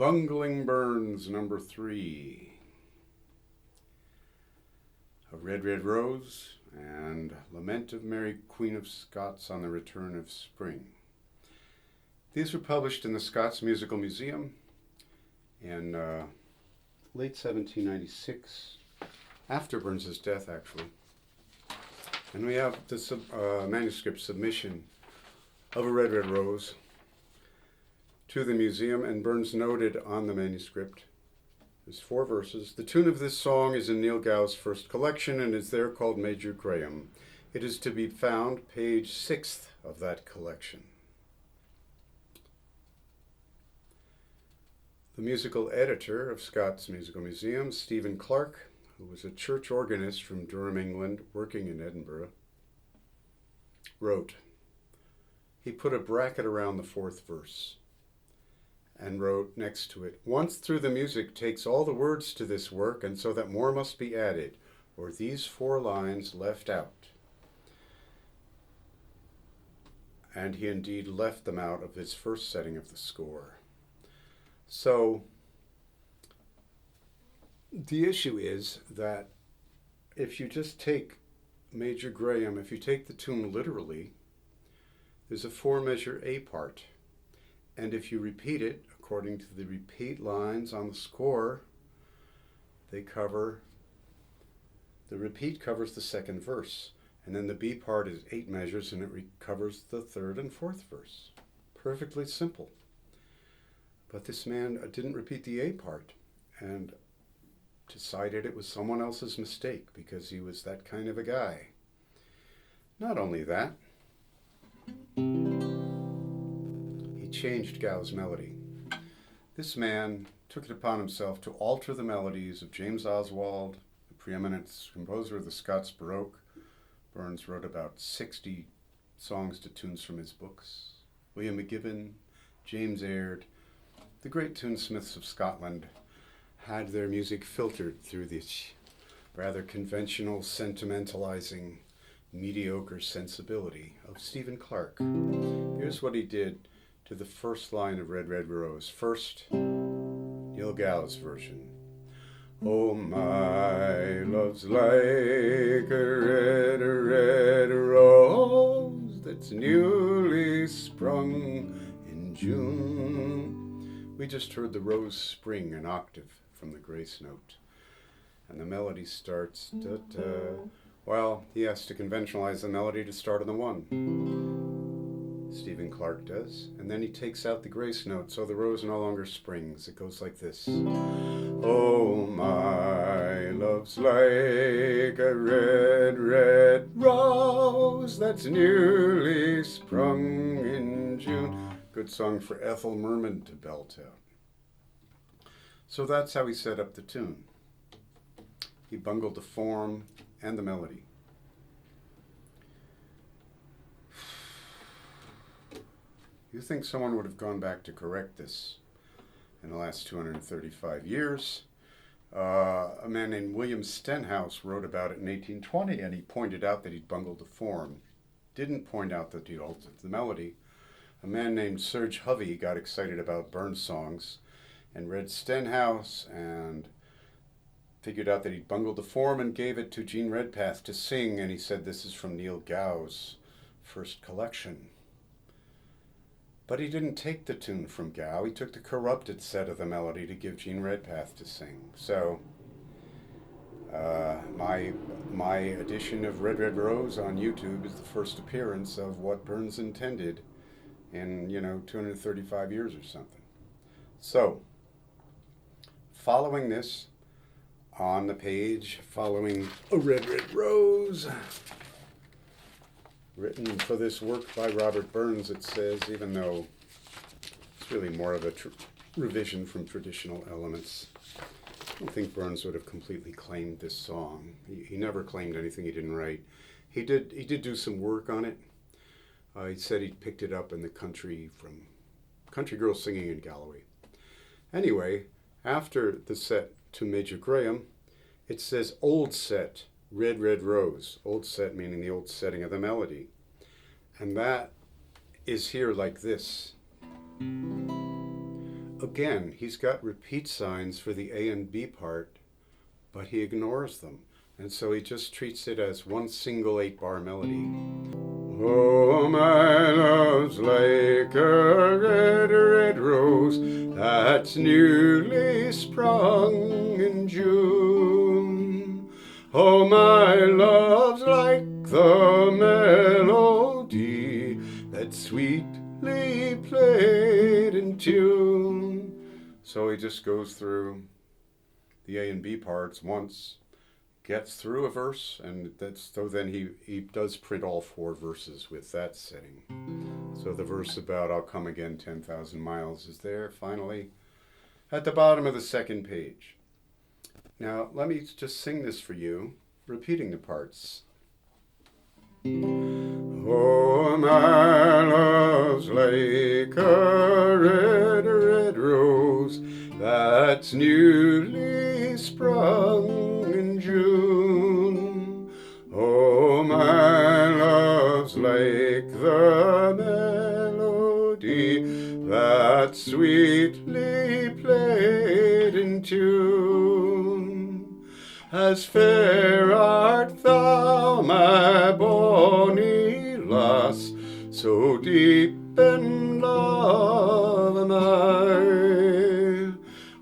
Bungling Burns, number 3. A Red, Red Rose, and Lament of Mary, Queen of Scots on the Return of Spring. These were published in the Scots Musical Museum in late 1796, after Burns's death, actually. And we have this manuscript submission of A Red, Red Rose to the museum, and Burns noted on the manuscript, there's 4 verses. The tune of this song is in Niel Gow's first collection and is there called Major Graham. It is to be found page 6th of that collection. The musical editor of Scots Musical Museum, Stephen Clarke, who was a church organist from Durham, England, working in Edinburgh, wrote, he put a bracket around the 4th verse and wrote next to it, once through the music takes all the words to this work, and so that more must be added, or these 4 lines left out. And he indeed left them out of his first setting of the score. So the issue is that if you just take Major Graham, if you take the tune literally, there's a 4-measure A part. And if you repeat it, according to the repeat lines on the score, the repeat covers the 2nd verse. And then the B part is 8 measures, and it covers the 3rd and 4th verse. Perfectly simple. But this man didn't repeat the A part and decided it was someone else's mistake because he was that kind of a guy. Not only that, he changed Gow's melody. This man took it upon himself to alter the melodies of James Oswald, the preeminent composer of the Scots Baroque. Burns wrote about 60 songs to tunes from his books. William McGibbon, James Aird, the great tunesmiths of Scotland had their music filtered through this rather conventional, sentimentalizing, mediocre sensibility of Stephen Clarke. Here's what he did to the first line of Red, Red Rose. First, Niel Gow's version. Oh, my love's like a red, red rose that's newly sprung in June. We just heard the rose spring an octave from the grace note. And the melody starts, da-da. Well, he has to conventionalize the melody to start on the 1. Stephen Clarke does. And then he takes out the grace note, so the rose no longer springs. It goes like this. Oh, my love's like a red, red rose that's newly sprung in June. Good song for Ethel Merman to belt out. So that's how he set up the tune. He bungled the form and the melody. You think someone would have gone back to correct this in the last 235 years? A man named William Stenhouse wrote about it in 1820, and he pointed out that he'd bungled the form. Didn't point out that he'd altered the melody. A man named Serge Hovey got excited about Burns songs and read Stenhouse and figured out that he'd bungled the form and gave it to Jean Redpath to sing, and he said this is from Niel Gow's first collection. But he didn't take the tune from Gow. He took the corrupted set of the melody to give Jean Redpath to sing. So my edition of Red, Red Rose on YouTube is the first appearance of what Burns intended in, 235 years or something. So, following this, on the page, following A Red, Red Rose, written for this work by Robert Burns, it says, even though it's really more of a revision from traditional elements, I don't think Burns would have completely claimed this song. He never claimed anything he didn't write. He did do some work on it. He said he'd picked it up in the country from country girls singing in Galloway. Anyway, after the set to Major Graham, it says old set, Red, Red Rose. Old set meaning the old setting of the melody. And that is here like this. again, he's got repeat signs for the A and B part, but he ignores them. And so he just treats it as one single 8-bar melody. Oh, my love's like a red, red rose that's newly sprung in June. Oh, my love's like the melody that's sweetly played in tune. So he just goes through the A and B parts once, gets through a verse, and so then he does print all 4 verses with that setting. So the verse about I'll come again 10,000 miles is there finally at the bottom of the 2nd page. Now let me just sing this for you, repeating the parts. Oh, my love's like a red, red rose that's newly sprung in June. Oh, my love's like the melody that's sweetly played in tune. As fair art thou, my bonny lass, so deep in love am I,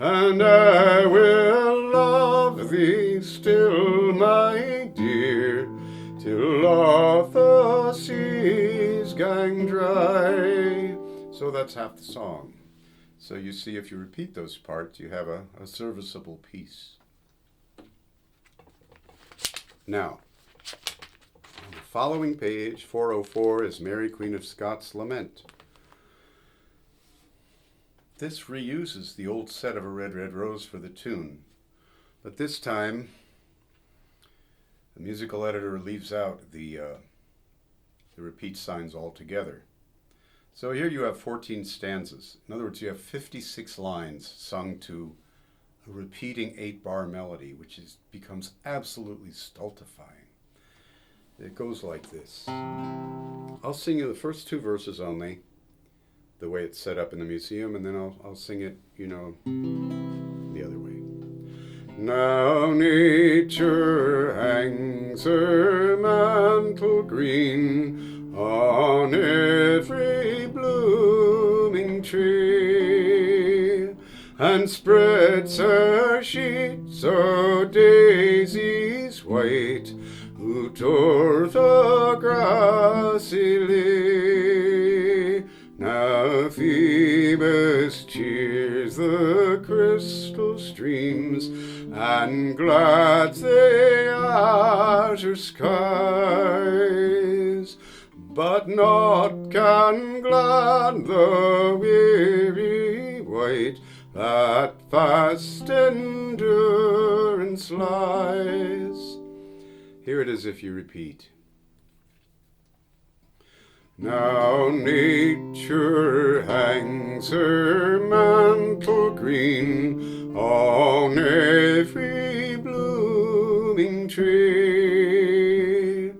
and I will love thee still, my dear, till all the seas gang dry. So that's half the song. So you see, if you repeat those parts, you have a serviceable piece. Now, on the following page, 404, is Mary, Queen of Scots' Lament. This reuses the old set of A Red, Red Rose for the tune, but this time the musical editor leaves out the repeat signs altogether. So here you have 14 stanzas. In other words, you have 56 lines sung to a repeating 8-bar melody, which becomes absolutely stultifying. It goes like this. I'll sing you the first 2 verses only, the way it's set up in the museum, and then I'll sing it, the other way. Now nature hangs her mantle green on every blooming tree, and spreads her sheets o' daisies white, who tore the grassy lea. Now Phoebus cheers the crystal streams, and glads the azure skies, but naught can glad the weary wight that fast endurance lies. Here it is if you repeat. Now nature hangs her mantle green on every blooming tree,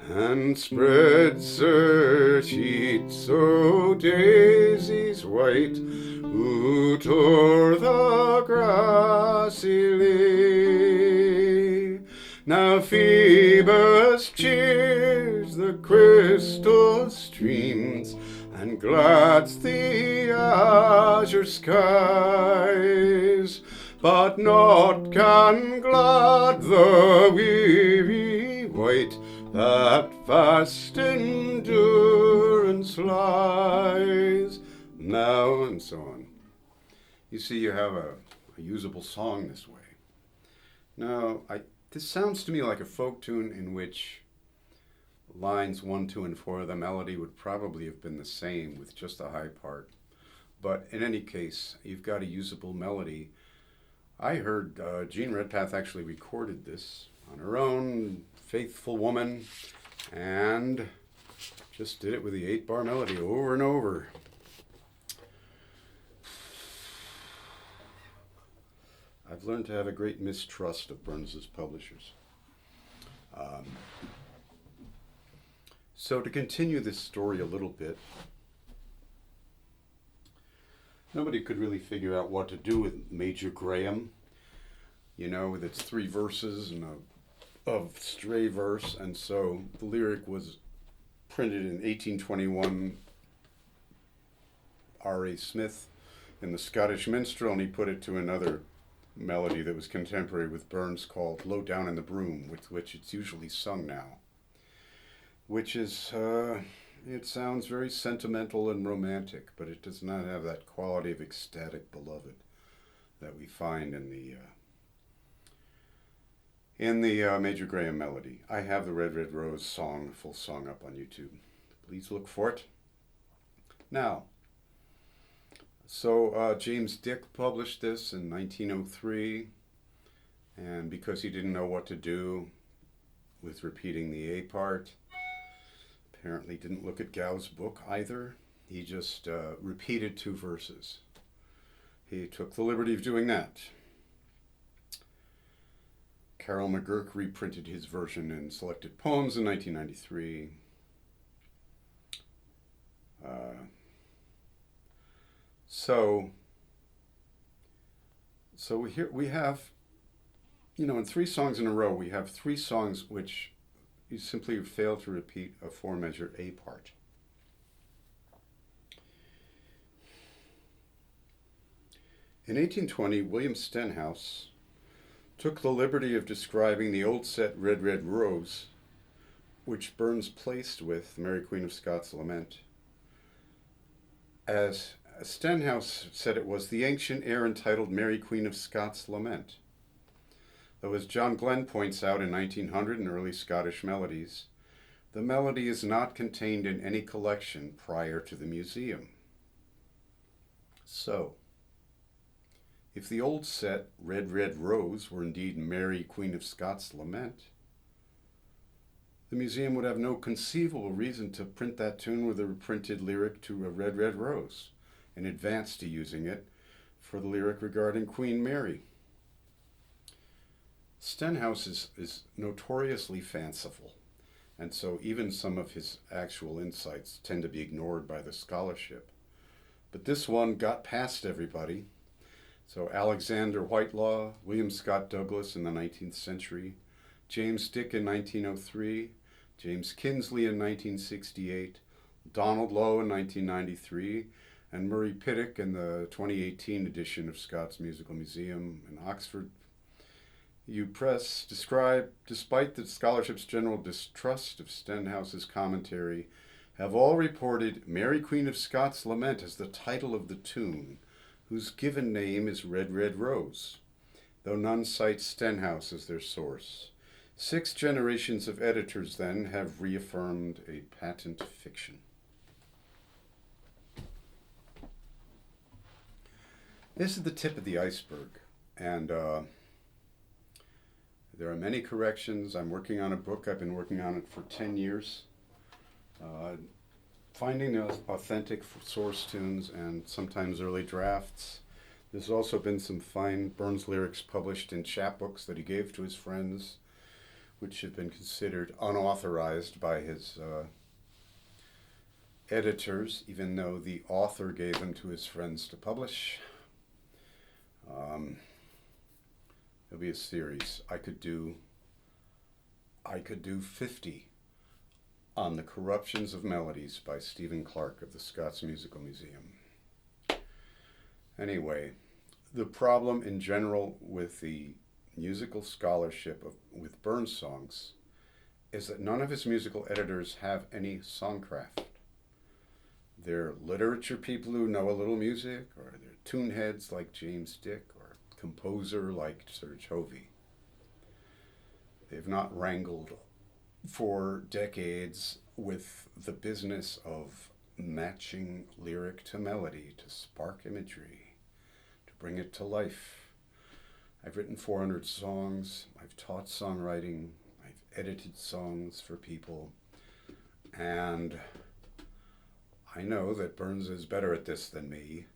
and spreads her sheets o' daisies white, who tore the grassy lea. Now Phoebus cheers the crystal streams, and glads the azure skies, but naught can glad the weary wight that fast endurance lies. Now, and so on. You see, you have a usable song this way. Now, this sounds to me like a folk tune in which lines 1, 2, and 4 of the melody would probably have been the same with just a high part. But in any case, you've got a usable melody. I heard Jean Redpath actually recorded this on her own, faithful woman, and just did it with the 8-bar melody over and over. I've learned to have a great mistrust of Burns's publishers. So to continue this story a little bit, Nobody could really figure out what to do with Major Graham, with its 3 verses and a stray verse, and so the lyric was printed in 1821. R.A. Smith in the Scottish Minstrel, and he put it to another melody that was contemporary with Burns called Low Down in the Broom, with which it's usually sung now, which is, it sounds very sentimental and romantic, but it does not have that quality of ecstatic beloved that we find in the Major Graham melody. I have the Red Red Rose song, full song, up on YouTube. Please look for it. Now, so James Dick published this in 1903, and because he didn't know what to do with repeating the A part, apparently didn't look at Gow's book either, he just repeated 2 verses. He took the liberty of doing that. Carol McGurk reprinted his version in Selected Poems in 1993. So here we have, in 3 songs in a row, we have 3 songs which you simply fail to repeat a 4-measure A part. In 1820, William Stenhouse took the liberty of describing the old set Red Red Rose, which Burns placed with Mary Queen of Scots' Lament, as Stenhouse said it was the ancient air entitled Mary Queen of Scots' Lament. Though as John Glenn points out in 1900 in Early Scottish Melodies, the melody is not contained in any collection prior to the museum. So, if the old set Red Red Rose were indeed Mary Queen of Scots' Lament, the museum would have no conceivable reason to print that tune with a reprinted lyric to a Red Red Rose, in advance to using it for the lyric regarding Queen Mary. Stenhouse is notoriously fanciful, and so even some of his actual insights tend to be ignored by the scholarship. But this one got past everybody. So Alexander Whitelaw, William Scott Douglas in the 19th century, James Dick in 1903, James Kinsley in 1968, Donald Lowe in 1993, and Murray Pittock in the 2018 edition of Scots Musical Museum in Oxford. Press describe, despite the scholarship's general distrust of Stenhouse's commentary, have all reported Mary Queen of Scots' Lament as the title of the tune, whose given name is Red Red Rose, though none cite Stenhouse as their source. 6 generations of editors, then, have reaffirmed a patent fiction. This is the tip of the iceberg, and there are many corrections. I'm working on a book. I've been working on it for 10 years. Finding the authentic source tunes and sometimes early drafts. There's also been some fine Burns lyrics published in chapbooks that he gave to his friends, which have been considered unauthorized by his editors, even though the author gave them to his friends to publish. There'll be a series. I could do 50 on the corruptions of melodies by Stephen Clarke of the Scots Musical Museum. Anyway, the problem in general with the musical scholarship with Burns songs is that none of his musical editors have any songcraft. They're literature people who know a little music, or they're tune heads like James Dick, or composer like Serge Hovey. They've not wrangled for decades with the business of matching lyric to melody to spark imagery, to bring it to life. I've written 400 songs, I've taught songwriting, I've edited songs for people, and I know that Burns is better at this than me,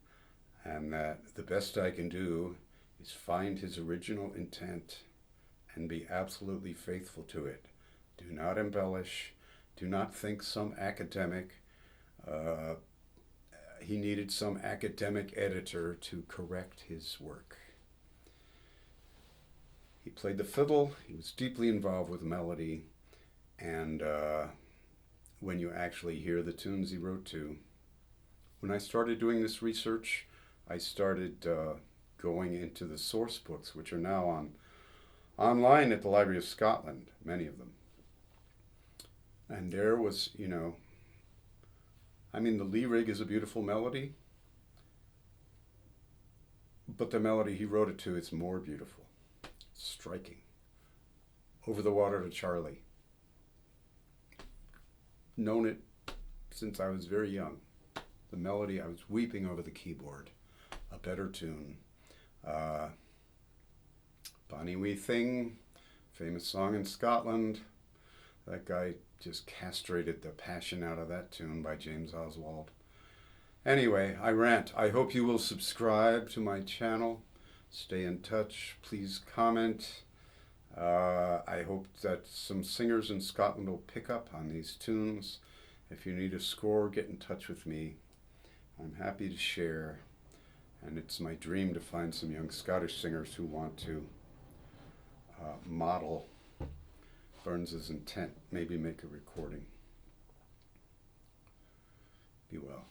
and that the best I can do is find his original intent and be absolutely faithful to it. Do not embellish. Do not think some academic he needed some academic editor to correct his work. He played the fiddle, he was deeply involved with melody, and when you actually hear the tunes he wrote to. When I started doing this research, I started going into the source books, which are now online at the Library of Scotland, many of them. And there was, the Lee-Rig is a beautiful melody, but the melody he wrote it to is more beautiful. It's striking. Over the Water to Charlie. Known it since I was very young. The melody, I was weeping over the keyboard. A better tune. Bonnie Wee Thing, famous song in Scotland. That guy just castrated the passion out of that tune by James Oswald. Anyway, I rant. I hope you will subscribe to my channel. Stay in touch. Please comment. I hope that some singers in Scotland will pick up on these tunes. If you need a score, get in touch with me. I'm happy to share. And it's my dream to find some young Scottish singers who want to model Burns's intent, maybe make a recording. Be well.